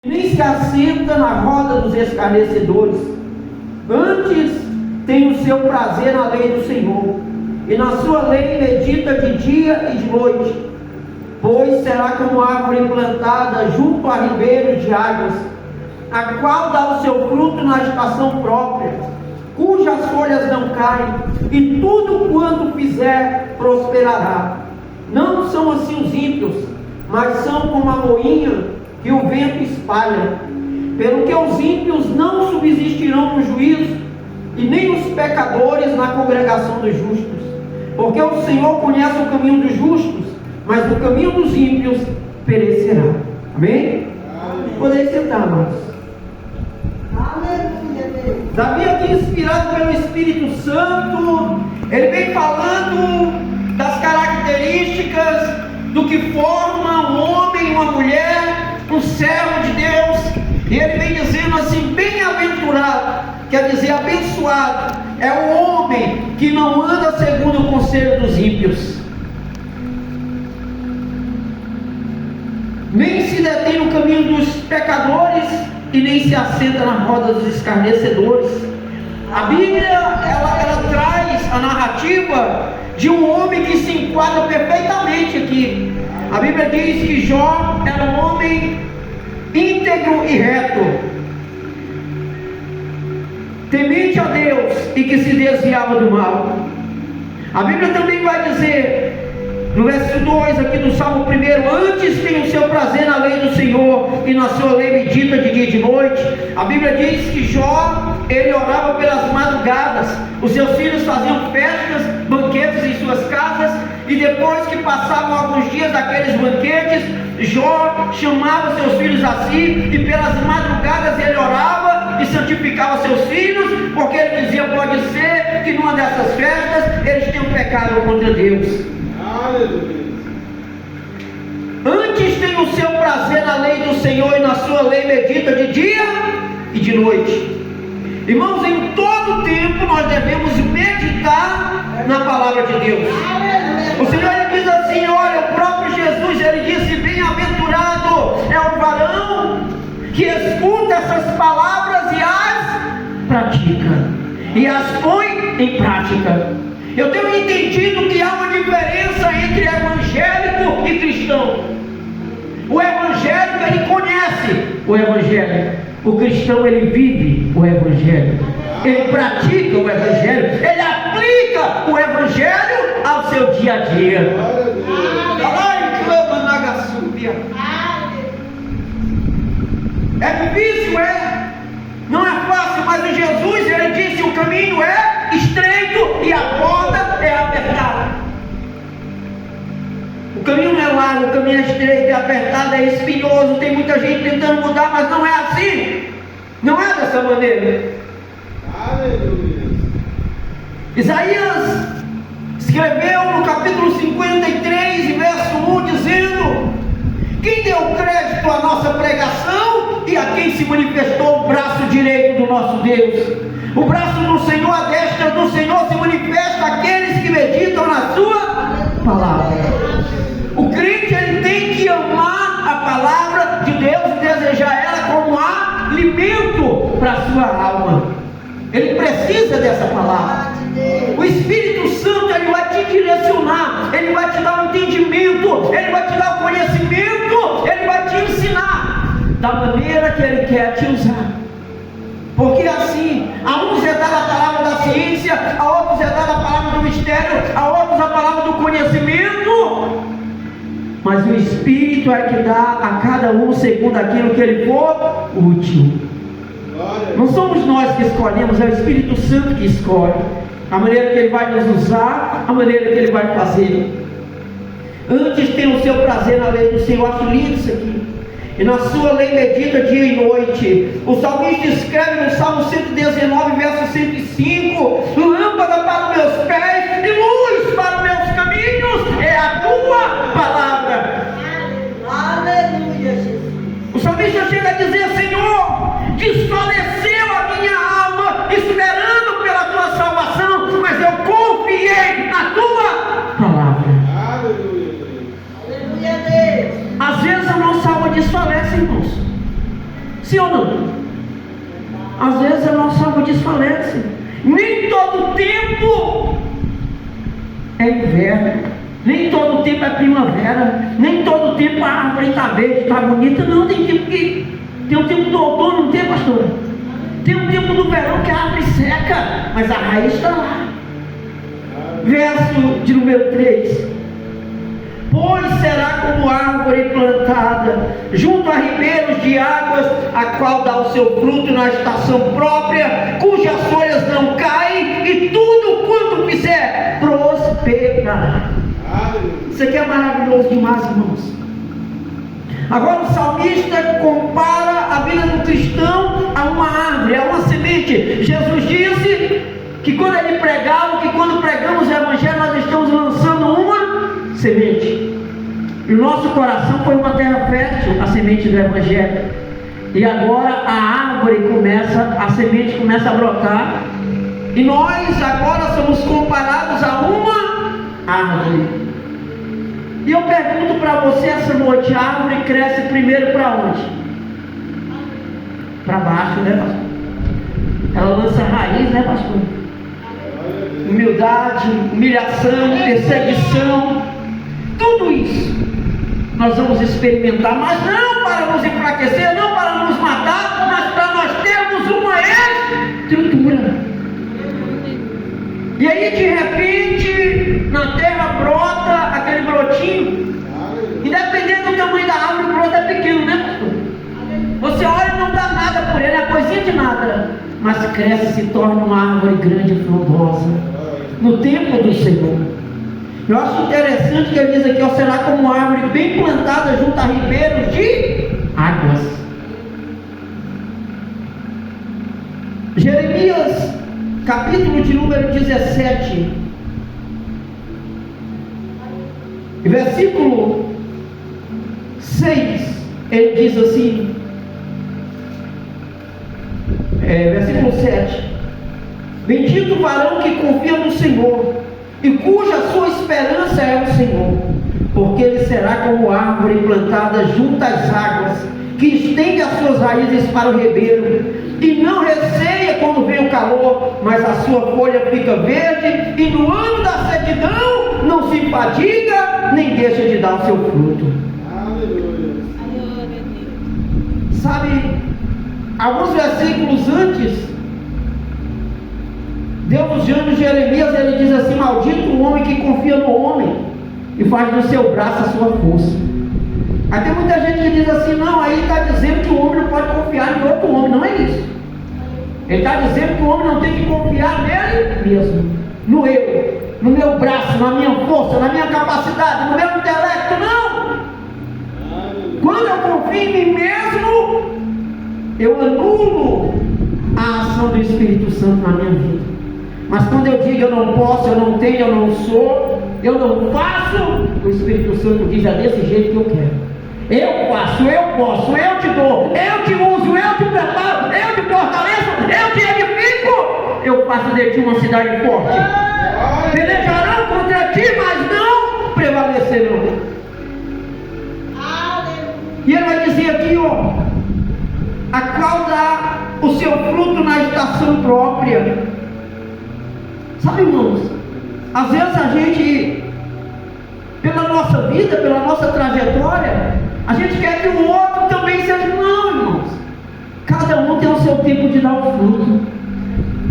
nem se assenta na roda dos escarnecedores. Antes tem o seu prazer na lei do Senhor, e na sua lei medita de dia e de noite. Pois será como árvore plantada junto a ribeiros de águas, a qual dá o seu fruto na estação própria, cujas folhas não caem, e tudo quanto fizer prosperará. Não são assim os ímpios, mas são como a moinha que o vento espalha. Pelo que os ímpios não subsistirão no juízo, e nem os pecadores na congregação dos justos. Porque o Senhor conhece o caminho dos justos, mas o caminho dos ímpios perecerá. Amém? Podem sentar, amados. Davi, aqui inspirado pelo Espírito Santo, ele vem falando das características do que forma um homem e uma mulher, um servo de Deus. E ele vem dizendo assim: bem-aventurado, quer dizer abençoado, é o homem que não anda segundo o conselho dos ímpios, nem se detém no caminho dos pecadores, e nem se assenta na roda dos escarnecedores. A Bíblia, ela traz a narrativa de um homem que se enquadra perfeitamente aqui. A Bíblia diz que Jó era um homem íntegro e reto, temente a Deus e que se desviava do mal. A Bíblia também vai dizer, no verso 2 aqui do Salmo 1: antes tem o seu prazer na lei do Senhor, e na sua lei medita de dia e de noite. A Bíblia diz que Jó, ele orava pelas madrugadas, os seus filhos faziam festas, banquetes em suas casas, e depois que passavam alguns dias daqueles banquetes, Jó chamava seus filhos a si, e pelas madrugadas ele orava e santificava seus filhos, porque ele dizia: pode ser que numa dessas festas eles tenham pecado contra Deus. Aleluia. Antes tem o seu prazer na lei do Senhor, e na sua lei medita de dia e de noite. Irmãos, em todo tempo nós devemos meditar na palavra de Deus. O Senhor, ele diz assim, olha, o próprio Jesus, ele disse: bem-aventurado é o varão que escuta essas palavras e as pratica, e as põe em prática. Eu tenho entendido que há uma diferença entre evangélico e cristão. O evangélico, ele conhece o evangelho. O cristão, ele vive o evangelho. Ele pratica o evangelho. Ele aplica o evangelho ao seu dia a dia. É difícil, é? Não é fácil, mas o Jesus, ele disse: o caminho é estreito e a porta é apertada. O caminho não é largo, o caminho é estreito e apertado, é espinhoso. Tem muita gente tentando mudar, mas não é assim. Não é dessa maneira. Aleluia. Isaías escreveu no capítulo 53, verso 1, dizendo: quem deu crédito à nossa pregação e a quem se manifestou o braço direito do nosso Deus? O braço do Senhor, a destra do Senhor se manifesta àqueles que meditam na sua palavra. O crente, ele tem que amar a palavra de Deus e desejar ela como alimento para a sua alma. Ele precisa dessa palavra. O Espírito Santo, ele vai te direcionar, ele vai te dar um entendimento, ele vai te dar um conhecimento, ele vai te ensinar da maneira que ele quer te usar. Porque assim, a uns é dada a palavra da ciência, a outros é dada a palavra do mistério, a outros a palavra do conhecimento, mas o Espírito é que dá a cada um segundo aquilo que ele for útil. Não somos nós que escolhemos, é o Espírito Santo que escolhe a maneira que ele vai nos usar, a maneira que ele vai fazer. Antes tem o seu prazer na lei do Senhor. Acho lindo isso aqui. E na sua lei medita dia e noite. O salmista escreve no Salmo 119, verso 105: lâmpada para os meus pés e luz para os meus caminhos é a tua palavra. Aleluia, Jesus. O salmista chega a dizer: Senhor, desfaleceu a minha alma esperando pela tua salvação, mas eu confiei na tua palavra. Aleluia, Deus. Às vezes a nossa alma desfalece, irmãos. Sim ou não? Às vezes a nossa alma desfalece. Nem todo tempo é inverno, nem todo tempo é primavera, nem todo tempo a árvore está verde, está bonita. Não, tem tempo tem um tempo do outono, não tem, pastor? Tem um tempo do verão que a árvore seca, mas a raiz está lá. Verso de número 3: pois será como árvore plantada junto a ribeiros de águas, a qual dá o seu fruto na estação própria, cujas folhas não caem, e tudo quanto fizer prosperará. Isso aqui é maravilhoso demais, irmãos. Agora o salmista compara a vida do cristão a uma árvore, a uma semente. Jesus disse que quando ele pregava, que quando pregamos o evangelho, nós estamos lançando uma semente. E o nosso coração foi uma terra fértil, a semente do evangelho. E agora a árvore começa, a semente começa a brotar. E nós agora somos comparados a uma árvore. E eu pergunto para você essa noite: a árvore cresce primeiro para onde? Para baixo, né, pastor? Ela lança raiz, né, pastor? Humildade, humilhação, perseguição, tudo isso nós vamos experimentar, mas não para nos enfraquecer, não para nos matar, mas para nós termos uma estrutura. E aí de repente na terra brota aquele brotinho, e dependendo do tamanho da árvore, o broto é pequeno, né, pastor? Você olha e não dá nada por ele, é coisinha de nada, mas cresce e se torna uma árvore grande e frondosa no tempo do Senhor. Eu acho interessante que ele diz aqui: ó, será como uma árvore bem plantada junto a ribeiros de águas. Jeremias, capítulo de número 17, versículo 6, ele diz assim, versículo 7: bendito o varão que confia no Senhor, e cuja sua esperança é o Senhor, porque ele será como árvore plantada junto às águas, que estende as suas raízes para o ribeiro, e não receia quando vem o calor, mas a sua folha fica verde, e no ano da sequidão não se fadiga, nem deixa de dar o seu fruto. Aleluia. Sabe, alguns versículos antes, Deus usando Jeremias, ele diz assim: maldito o homem que confia no homem e faz do seu braço a sua força. Aí tem muita gente que diz assim: não, aí está dizendo que o homem não pode confiar em outro homem. Não é isso. Ele está dizendo que o homem não tem que confiar nele mesmo, no eu, no meu braço, na minha força, na minha capacidade, no meu intelecto. Não! Quando eu confio em mim mesmo, eu anulo a ação do Espírito Santo na minha vida. Mas quando eu digo eu não posso, eu não tenho, eu não sou, eu não faço, o Espírito Santo diz: é desse jeito que eu quero. Eu faço, eu posso, eu te dou, eu te uso, eu te preparo, eu te fortaleço, eu te edifico. Eu faço de ti uma cidade forte. Pelejarão contra ti, mas não prevalecerão. E ele vai dizer aqui, ó: a qual dá o seu fruto na estação própria. Sabe, irmãos, às vezes a gente, pela nossa vida, pela nossa trajetória, a gente quer que o outro também seja. Não, irmãos, cada um tem o seu tempo de dar o fruto.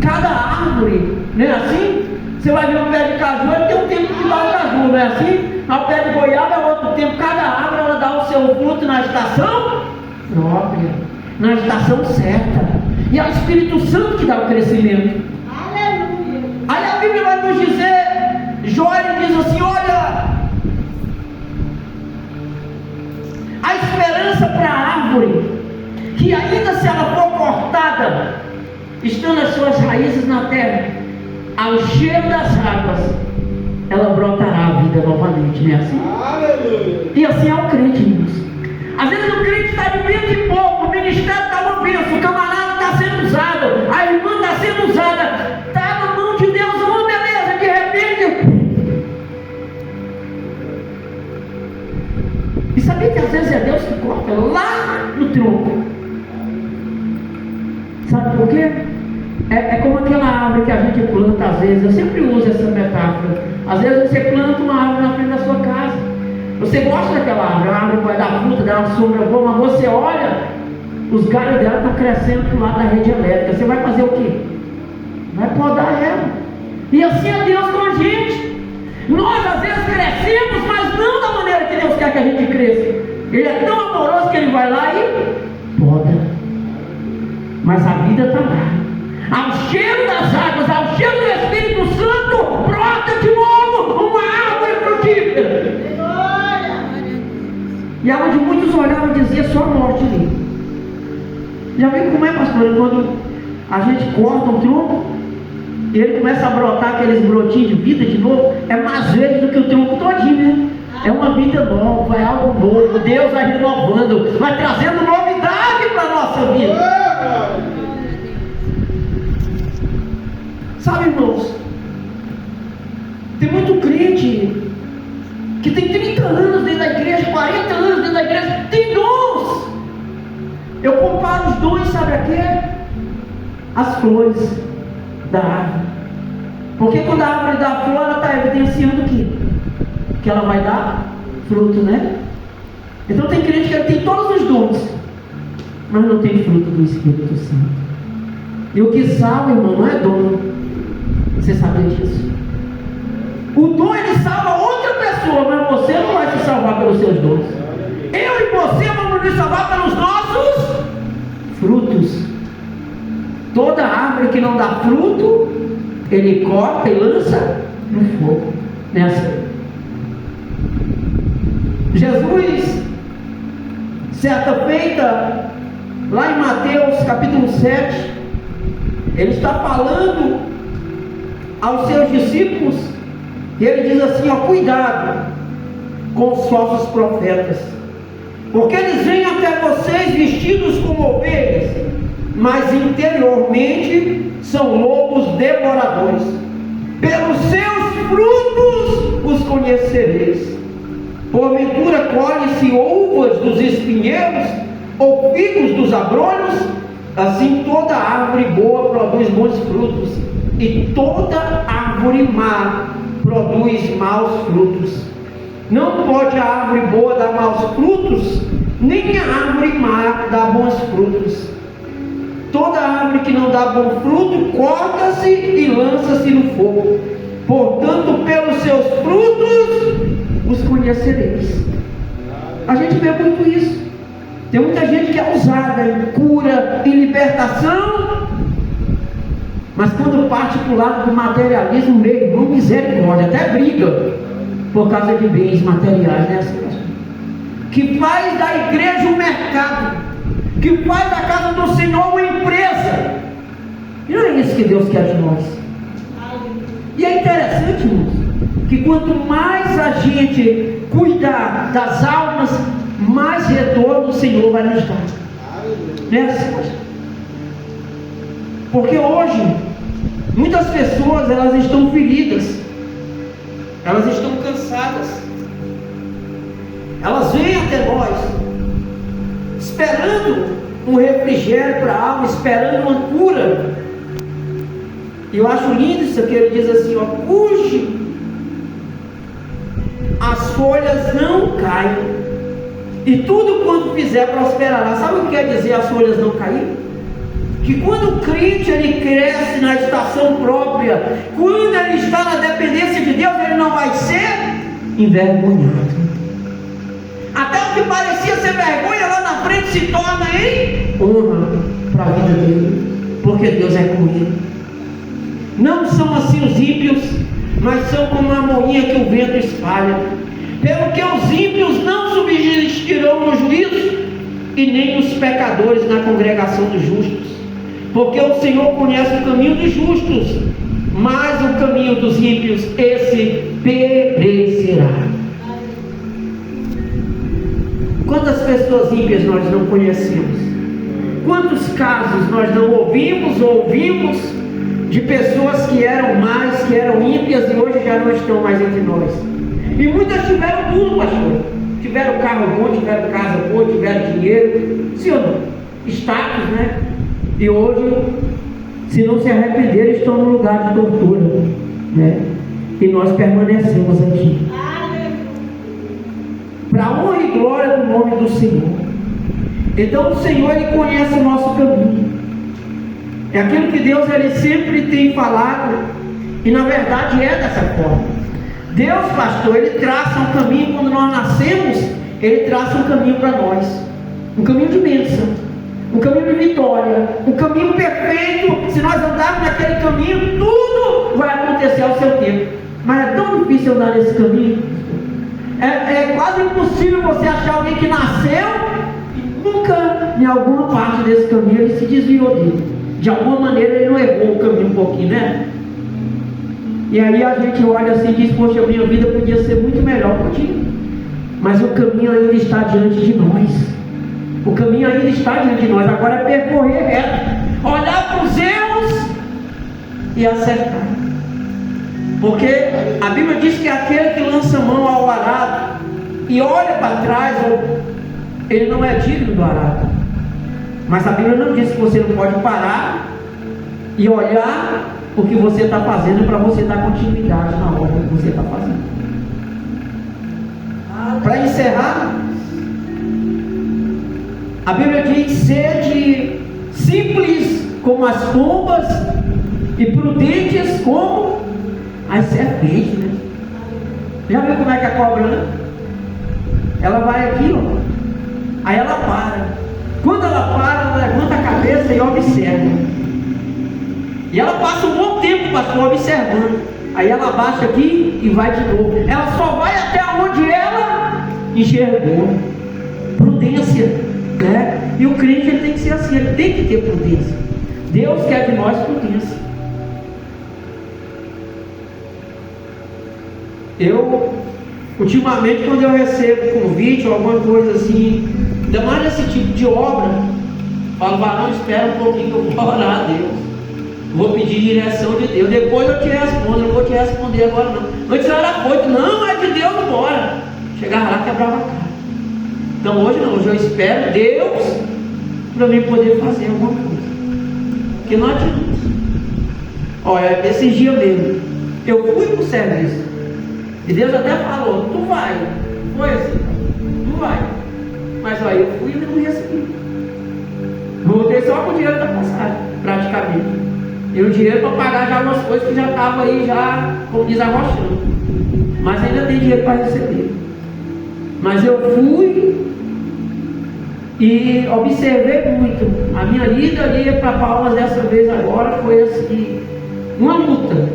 Cada árvore, não é assim? Você vai ver um pé de caju, ele tem um tempo de dar o caju, não é assim? O pé de goiaba é outro tempo. Cada árvore, ela dá o seu fruto na estação própria, na estação certa. E é o Espírito Santo que dá o crescimento. Aí a Bíblia vai nos dizer, Joel diz assim: olha, a esperança para a árvore, que ainda se ela for cortada, estando as suas raízes na terra, ao cheiro das águas, ela brotará a vida novamente, não é assim? Aleluia. E assim é o crente, irmãos. Às vezes o crente está de vento e pouco, o ministério está uma bênção, o camarada está sendo usado, a irmã está sendo usada, está na mão de Deus, uma beleza, de repente. E sabia que às vezes é Deus que corta lá no tronco? gente planta, às vezes, eu sempre uso essa metáfora. Às vezes você planta uma árvore na frente da sua casa. Você gosta daquela árvore, a árvore vai dar fruta, dá uma sombra boa, mas você olha, os galhos dela estão crescendo para o lado da rede elétrica. Você vai fazer o quê? Vai podar ela. E assim é Deus com a gente. Nós às vezes crescemos, mas não da maneira que Deus quer que a gente cresça. Ele é tão amoroso que Ele vai lá e poda. Mas a vida está lá. Ao cheiro das águas, ao cheiro do Espírito Santo, brota de novo uma árvore frutífera. E aonde muitos olhavam e diziam só morte ali. Já viu como é, pastor? Quando a gente corta um tronco e ele começa a brotar aqueles brotinhos de vida de novo, é mais verde do que o tronco todinho, né? É uma vida nova, é algo novo. Deus vai renovando, vai trazendo novidade para a nossa vida. Sabe, irmãos, tem muito crente que tem 30 anos dentro da igreja, 40 anos dentro da igreja, tem dons. Eu comparo os dons, sabe a quê? As flores da árvore. Porque quando a árvore dá flor, ela está evidenciando o quê? Que ela vai dar fruto, né? Então tem crente que tem todos os dons, mas não tem fruto do Espírito Santo. E o que salva, irmão, não é dom. Você sabia disso? O dom ele salva outra pessoa, mas você não vai se salvar pelos seus dons. Eu e você vamos nos salvar pelos nossos frutos. Toda árvore que não dá fruto, ele corta e lança no fogo. Nessa. Jesus, certa feita, lá em Mateus capítulo 7, ele está falando aos seus discípulos, e ele diz assim, ó, cuidado com os falsos profetas, porque eles vêm até vocês vestidos como ovelhas, mas interiormente são lobos devoradores. Pelos seus frutos os conhecereis. Porventura colhe-se uvas dos espinheiros ou figos dos abrolhos? Assim toda árvore boa produz bons frutos, e toda árvore má produz maus frutos. Não pode a árvore boa dar maus frutos, nem a árvore má dar bons frutos. Toda árvore que não dá bom fruto, corta-se e lança-se no fogo. Portanto, pelos seus frutos os conhecereis. A gente vê muito isso. Tem muita gente que é usada em cura, em libertação, mas quando parte para o lado do materialismo, meu irmão, misericórdia, até briga por causa de bens materiais, né? Que faz da igreja um mercado, que faz da casa do Senhor uma empresa. E não é isso que Deus quer de nós. E é interessante, irmãos, que quanto mais a gente cuidar das almas, mais retorno o Senhor vai nos dar. Né? Porque hoje muitas pessoas elas estão feridas, elas estão cansadas, elas vêm até nós esperando um refrigério para a alma, esperando uma cura. E eu acho lindo isso que ele diz assim, ó, cujo as folhas não caem, e tudo quanto fizer prosperará. Sabe o que quer dizer as folhas não caírem? Que quando o crente ele cresce na estação própria, quando ele está na dependência de Deus, ele não vai ser envergonhado. Até o que parecia ser vergonha lá na frente se torna em honra para a vida dele, porque Deus é com ele. Não são assim os ímpios, mas são como uma moinha que o vento espalha. Pelo que os ímpios não subsistirão no juízo, e nem os pecadores na congregação dos justos. Porque o Senhor conhece o caminho dos justos, mas o caminho dos ímpios, esse perecerá. Quantas pessoas ímpias nós não conhecemos? Quantos casos nós não ouvimos ou ouvimos de pessoas que eram más, que eram ímpias e hoje já não estão mais entre nós? E muitas tiveram tudo, pastor. Tiveram carro bom, tiveram casa boa, tiveram dinheiro, sim ou não? Status, né? E hoje se não se arrependerem, estão no lugar de tortura, né? E nós permanecemos aqui, para a honra e glória do nome do Senhor. Então o Senhor, Ele conhece o nosso caminho. É aquilo que Deus, Ele sempre tem falado, e na verdade é dessa forma. Deus, pastor, Ele traça um caminho. Quando nós nascemos, Ele traça um caminho para nós, um caminho de bênção, um caminho de vitória, um caminho perfeito. Se nós andarmos naquele caminho, tudo vai acontecer ao seu tempo. Mas é tão difícil andar nesse caminho. É quase impossível você achar alguém que nasceu e nunca, em alguma parte desse caminho, ele se desviou dele. De alguma maneira ele não errou o caminho um pouquinho, né? E aí a gente olha assim e diz: poxa, a minha vida podia ser muito melhor, podia. Mas o caminho ainda está diante de nós. O caminho ainda está diante de nós. Agora é percorrer reto, olhar para os erros e acertar. Porque a Bíblia diz que aquele que lança a mão ao arado e olha para trás, ele não é digno do arado. Mas a Bíblia não diz que você não pode parar e olhar o que você está fazendo, para você dar continuidade na obra que você está fazendo. Para encerrar, a Bíblia diz: sede simples como as pombas e prudentes como as serpentes, né? Já viu como é que a cobra anda? Ela vai aqui, ó. Aí ela para. Quando ela para, ela levanta a cabeça e observa. E ela passa um bom tempo, pastor, observando. Aí ela abaixa aqui e vai de novo. Ela só vai até onde ela enxergou. Prudência, né? E o crente, ele tem que ser assim, ele tem que ter prudência. Deus quer de nós prudência. Eu, ultimamente, quando eu recebo convite ou alguma coisa assim, ainda mais nesse tipo de obra, falo: varão, espera um pouquinho que eu vou orar a Deus, vou pedir direção de Deus, depois eu te respondo. Não vou te responder agora não. Antes eu era foito: não, é de Deus, bora. Chegava lá, quebrava a cara. Então hoje não, hoje eu espero Deus para mim poder fazer alguma coisa, que não adianta. Olha, esses dias mesmo eu fui para o serviço e Deus até falou: tu vai. Foi assim, tu vai. Mas aí eu fui e não recebi. Voltei só com o dinheiro da passagem, praticamente. E o dinheiro para pagar já algumas coisas que já estavam aí, já, como diz, arrochando. Mas ainda tem dinheiro para receber. Mas eu fui e observei muito. A minha ida ali para Palmas dessa vez agora foi assim, uma luta.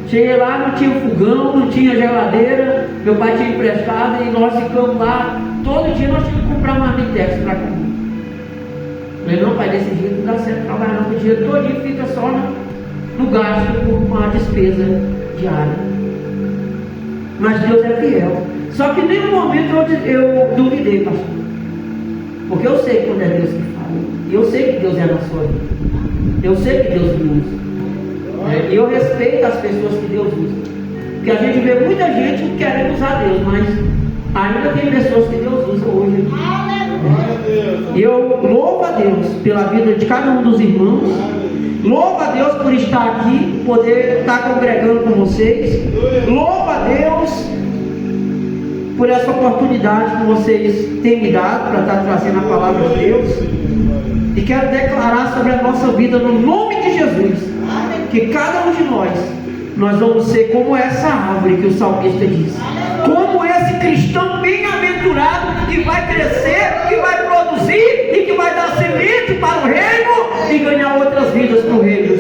Cheguei lá, não tinha fogão, não tinha geladeira, meu pai tinha emprestado e nós ficamos lá. Todo dia nós tínhamos que comprar uma marmitex para comer. Falei: não, pai, desse jeito não dá certo trabalhar não, o dia todo fica só no gasto com a despesa diária. Mas Deus é fiel. Só que em nenhum momento eu duvidei, pastor, porque eu sei quando é Deus que fala, e eu sei que Deus é na sua vida, eu sei que Deus me usa. E eu respeito as pessoas que Deus usa, porque a gente vê muita gente querendo usar Deus, mas ainda tem pessoas que Deus usa hoje. E eu louvo a Deus pela vida de cada um dos irmãos, louvo a Deus por estar aqui, poder estar congregando com vocês, louvo a Deus por essa oportunidade que vocês têm me dado para estar trazendo a palavra de Deus. E quero declarar sobre a nossa vida, no nome de Jesus, que cada um de nós vamos ser como essa árvore que o salmista diz, como esse cristão bem-aventurado que vai crescer